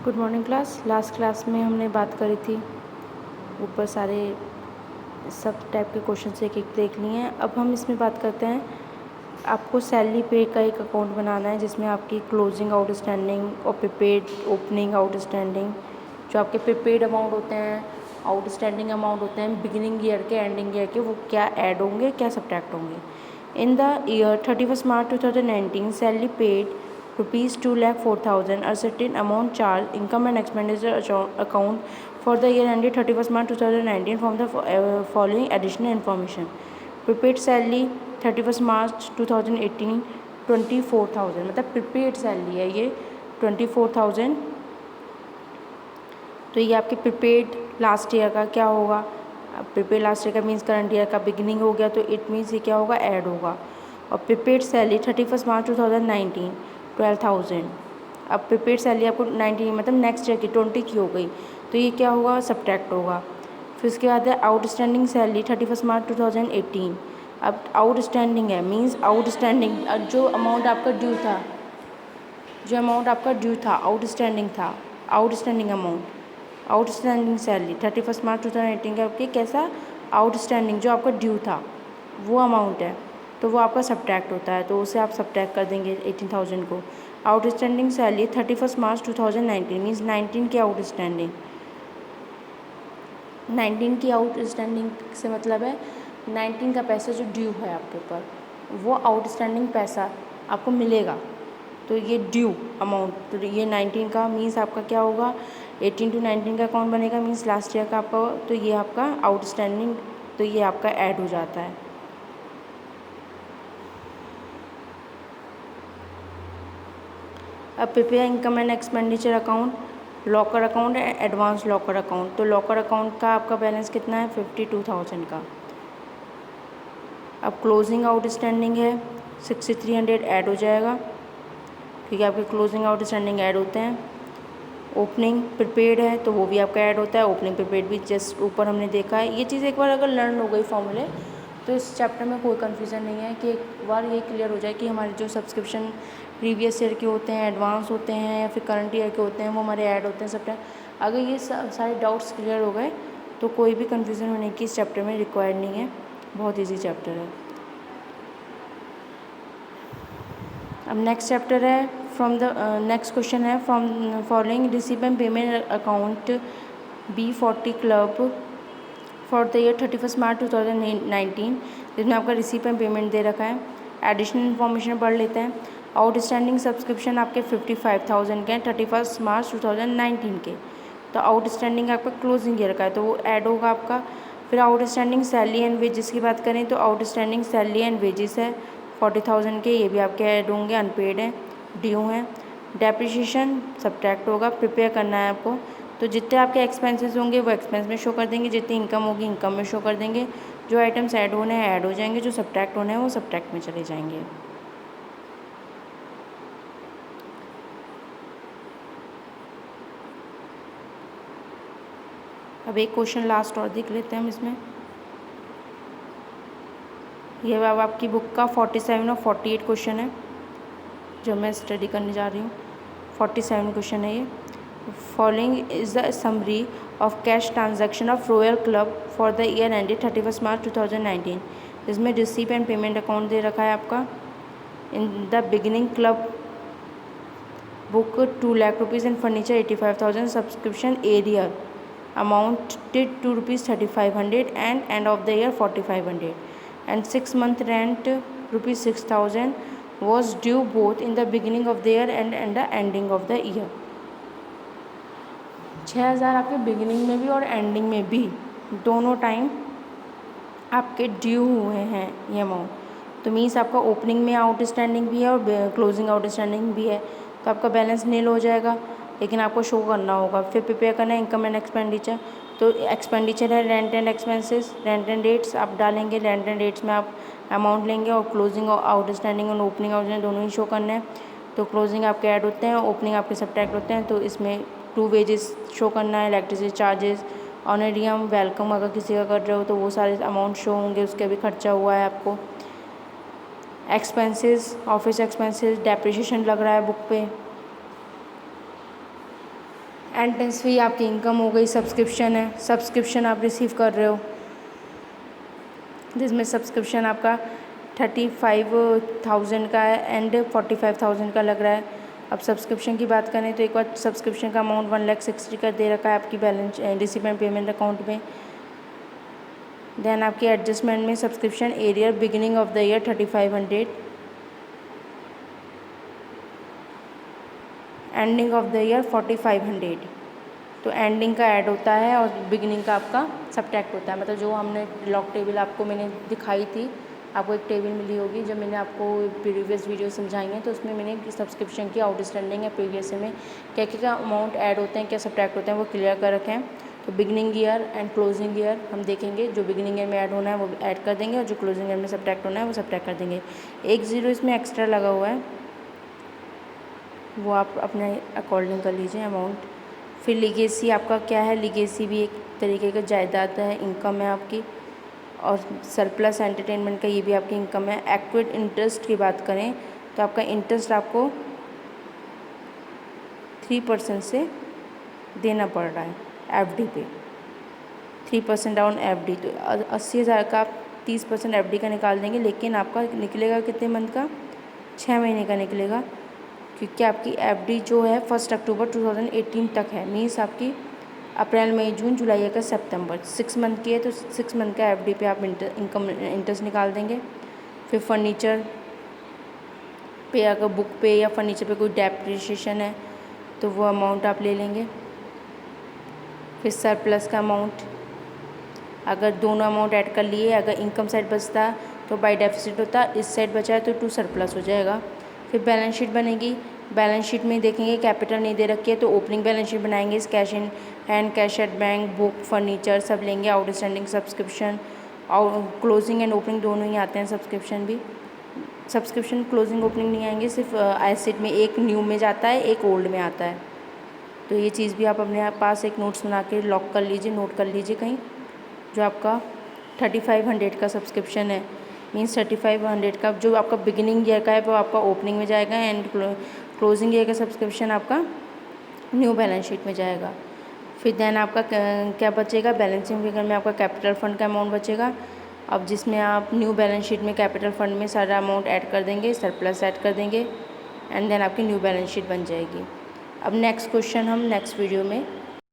Good morning class. Last class में हमने बात करी थी, ऊपर सारे सब टाइप के क्वेश्चन एक एक देख लिए हैं। अब हम इसमें बात करते हैं, आपको सैलरी पे का एक अकाउंट बनाना है जिसमें आपकी क्लोजिंग आउटस्टैंडिंग और प्रीपेड ओपनिंग आउटस्टैंडिंग, जो आपके प्रीपेड अमाउंट होते हैं, आउटस्टैंडिंग अमाउंट होते हैं बिगिनिंग ईयर के एंडिंग ईयर के, वो क्या ऐड होंगे क्या सब्ट्रैक्ट होंगे। In the year 31 March 2019 salary paid rupees 2,04,000 a certain amount charged income and expenditure account for the year ended 31st March 2019 from the following additional information. Prepaid salary 31st March 2018 24,000, मतलब prepaid salary है ये 24,000। तो ये आपके prepaid last year का क्या होगा, prepaid last year का मीन्स करंट ईयर का बिगिनिंग हो गया, तो इट मीन्स ये क्या होगा, ऐड होगा। और प्रीपेड सैलरी 31 मार्च 2019 12,000। अब प्रीपेड सैलरी आपको 19 मतलब नेक्स्ट ईयर की 20 की हो गई, तो ये क्या होगा, सब्ट्रैक्ट होगा। फिर उसके बाद है आउटस्टैंडिंग सैलरी 31 मार्च 2018। अब आउटस्टैंडिंग है मीन्स आउटस्टैंडिंग जो अमाउंट आपका ड्यू था, जो अमाउंट आपका ड्यू था आउटस्टैंडिंग था, आउटस्टैंडिंग अमाउंट, आउटस्टैंडिंग सैलरी 31 मार्च 2018 का आपकी कैसा आउटस्टैंडिंग जो आपका ड्यू था वो अमाउंट है, तो वो आपका सब्ट्रैक्ट होता है, तो उसे आप सब्ट्रैक्ट कर देंगे 18,000 को। आउटस्टैंडिंग सैलरी 31 मार्च 2019 मीन्स 19 की आउटस्टैंडिंग, 19 की आउटस्टैंडिंग से मतलब है 19 का पैसा जो ड्यू है आपके ऊपर, वो आउटस्टैंडिंग पैसा आपको मिलेगा, तो ये ड्यू अमाउंट, तो ये 19 का मीन्स आपका क्या होगा, 18 to 19 का अकाउंट बनेगा मीन्स लास्ट ईयर का आपका, तो ये आपका आउटस्टैंडिंग, तो ये आपका ऐड हो जाता है। अब prepare income and expenditure account, locker account है, एडवांस लॉकर अकाउंट, तो लॉकर अकाउंट का आपका बैलेंस कितना है, 52,000 का। अब क्लोजिंग आउटस्टैंडिंग है 6,300 ऐड हो जाएगा, क्योंकि आपके क्लोजिंग आउटस्टैंडिंग ऐड होते हैं। ओपनिंग प्रीपेड है तो वो भी आपका ऐड होता है, ओपनिंग प्रीपेड भी जस्ट ऊपर हमने देखा है। ये चीज़ एक बार अगर लर्न हो गई फॉर्मूले, तो इस चैप्टर में कोई कन्फ्यूज़न नहीं है, कि एक बार ये क्लियर हो जाए कि हमारे जो सब्सक्रिप्शन प्रीवियस ईयर के होते हैं, एडवांस होते हैं या फिर करंट ईयर के होते हैं, वो हमारे ऐड होते हैं सब टाइम। अगर ये सारे डाउट्स क्लियर हो गए तो कोई भी कन्फ्यूज़न होने की इस चैप्टर में रिक्वायर्ड नहीं है, बहुत ईजी चैप्टर है। अब नेक्स्ट चैप्टर है, फ्रॉम द नेक्स्ट क्वेश्चन है, from following receive and payment account B40 club for the year 31 मार्च 2019, जिसमें आपका रिसीव एंड पेमेंट दे रखा है। एडिशनल इन्फॉर्मेशन पढ़ लेते हैं। आउटस्टैंडिंग सब्सक्रिप्शन आपके 55,000 के हैं 31 मार्च 2019 के, तो आउटस्टैंडिंग आपका क्लोजिंग ईयर का है, तो वो ऐड होगा आपका। फिर आउटस्टैंडिंग सैलरी एंड वेजेस की बात करें तो आउटस्टैंडिंग सैलरी एंड वेजेस है 40,000 के, ये भी आपके ऐड होंगे, अनपेड हैं, ड्यू हैं। डेप्रिसिएशन सब्ट्रैक्ट होगा, प्रिपेयर करना है आपको, तो जितने आपके एक्सपेंसेस होंगे वो एक्सपेंस में शो कर देंगे, जितनी इनकम होगी इनकम में शो कर देंगे। जो आइटम्स ऐड होने हैं ऐड हो जाएंगे, जो सब्ट्रैक्ट होने हैं वो सब्ट्रैक्ट में चले जाएंगे। अब एक क्वेश्चन लास्ट और देख लेते हैं हम इसमें। ये अब आपकी बुक का 47 और 48 क्वेश्चन है जो मैं स्टडी करने जा रही हूँ। 47 क्वेश्चन है ये। Following is the summary of cash transaction of royal club for the year ended 31 मार्च 2019, जिसमें रिसीव एंड पेमेंट अकाउंट दे रखा है आपका। In the beginning club book 2 lakh rupees and furniture 85,000, subscription arrear amounted to rupees 3,500 and end of the year 4,500, and 6-month rent rupees 6,000 was due both in the beginning of the year and the ending of the year। 6,000 आपके beginning में भी और ending में भी दोनों time आपके due हुए हैं ये अमाउंट, तो मीन्स आपका ओपनिंग में आउटस्टैंडिंग भी है और क्लोजिंग आउटस्टैंडिंग भी है, तो आपका बैलेंस नील हो जाएगा, लेकिन आपको शो करना होगा। फिर प्रिपेयर करना है इनकम एंड एक्सपेंडिचर, तो एक्सपेंडिचर है rent and expenses, rent and debts आप डालेंगे, रेंट एंड डेट्स में आप अमाउंट लेंगे, और क्लोजिंग और आउटस्टैंडिंग और ओपनिंग आउटस्टैंडिंग दोनों ही शो करने हैं। तो क्लोजिंग आपके ऐड होते हैं, ओपनिंग आपके सब्ट्रैक्ट होते हैं, तो इसमें 2 वेजेस शो करना है, इलेक्ट्रिसिटी चार्जेस, ऑनरियम, वेलकम अगर किसी का कर रहे हो तो वो सारे अमाउंट शो होंगे, उसके भी खर्चा हुआ है आपको। एक्सपेंसेस, ऑफिस एक्सपेंसेस, डेप्रिसिएशन लग रहा है बुक पे, एंट्रेंस फ़ी आपकी इनकम हो गई, सब्सक्रिप्शन है, सब्सक्रिप्शन आप रिसीव कर रहे हो जिसमें सब्सक्रिप्शन आपका 35,000 का है एंड 45,000 का लग रहा है। अब सब्सक्रिप्शन की बात करें तो एक बार सब्सक्रिप्शन का अमाउंट 1,60,000 का दे रखा है आपकी balance receive and payment account में। देन आपकी एडजस्टमेंट में subscription arrear beginning of the year 3,500, ending of the year 4,500। तो एंडिंग का ऐड होता है और बिगिनिंग का आपका सब्ट्रैक्ट होता है। मतलब जो हमने लॉग टेबल आपको मैंने दिखाई थी, आपको एक टेबल मिली होगी जब मैंने आपको प्रीवियस वीडियो समझाई हैं, तो उसमें मैंने सब्सक्रिप्शन की आउटस्टैंडिंग है प्रीवियस में क्या क्या अमाउंट ऐड होते हैं, क्या सब्ट्रैक्ट होते हैं, वो क्लियर कर रखे हैं। तो beginning year and closing year हम देखेंगे, जो बिगिनिंग ईयर में ऐड होना है वो ऐड कर देंगे और जो क्लोजिंग ईयर में सब्ट्रैक्ट होना है वो सब्ट्रैक्ट कर देंगे। 1 0 इसमें एक्स्ट्रा लगा हुआ है, वो आप अपने अकॉर्डिंग कर लीजिए अमाउंट। फिर लीगेसी आपका क्या है, लीगेसी भी एक तरीके का जायदाद है, इनकम है आपकी। और सरप्लस एंटरटेनमेंट का ये भी आपकी इनकम है। एक्विड इंटरेस्ट की बात करें तो आपका इंटरेस्ट आपको 3% से देना पड़ रहा है एफडी पे, 3% डाउन एफडी। तो 80,000 का आप 30% एफडी का निकाल देंगे, लेकिन आपका निकलेगा कितने मंथ का, 6 महीने का निकलेगा, क्योंकि आपकी एफडी जो है 1 अक्टूबर 2018 तक है। मीन्स आपकी अप्रैल मई जून जुलाई अगस्त सितंबर 6 मंथ की है, तो 6 मंथ का एफडी पे आप इंटरेस्ट निकाल देंगे। फिर फर्नीचर पे अगर बुक पे या फर्नीचर पे कोई डेप्रिसिएशन है तो वो अमाउंट आप ले लेंगे। फिर सरप्लस का अमाउंट, अगर दोनों अमाउंट ऐड कर लिए, अगर इनकम साइड बचता तो बाय डेफिसिट होता, इस साइड बचा है तो टू सरप्लस हो जाएगा। फिर बैलेंस शीट बनेगी, बैलेंस शीट में देखेंगे कैपिटल नहीं दे रखी है तो ओपनिंग बैलेंस शीट बनाएंगे, इस cash in hand, cash at bank, book, furniture सब लेंगे, आउटस्टैंडिंग सब्सक्रिप्शन और क्लोजिंग एंड ओपनिंग दोनों ही आते हैं। सब्सक्रिप्शन भी, सब्सक्रिप्शन क्लोजिंग ओपनिंग नहीं आएंगे, सिर्फ एसेट में एक न्यू में जाता है, एक ओल्ड में आता है। तो ये चीज़ भी आप अपने पास एक नोट्स बना के लॉक कर लीजिए, नोट कर लीजिए कहीं। जो आपका 3,500 का सब्सक्रिप्शन है, मीन्स 3,500 का जो आपका बिगिनिंग ईयर का है वो आपका ओपनिंग में जाएगा एंड क्लोजिंग ईयर का सब्सक्रिप्शन आपका न्यू बैलेंस शीट में जाएगा। फिर देन आपका क्या बचेगा, बैलेंसिंग फिगर में आपका कैपिटल फंड का अमाउंट बचेगा। अब जिसमें आप न्यू बैलेंस शीट में कैपिटल फंड में सारा अमाउंट ऐड कर देंगे, सरप्लस ऐड कर देंगे एंड देन आपकी न्यू बैलेंस शीट बन जाएगी। अब नेक्स्ट क्वेश्चन हम नेक्स्ट वीडियो में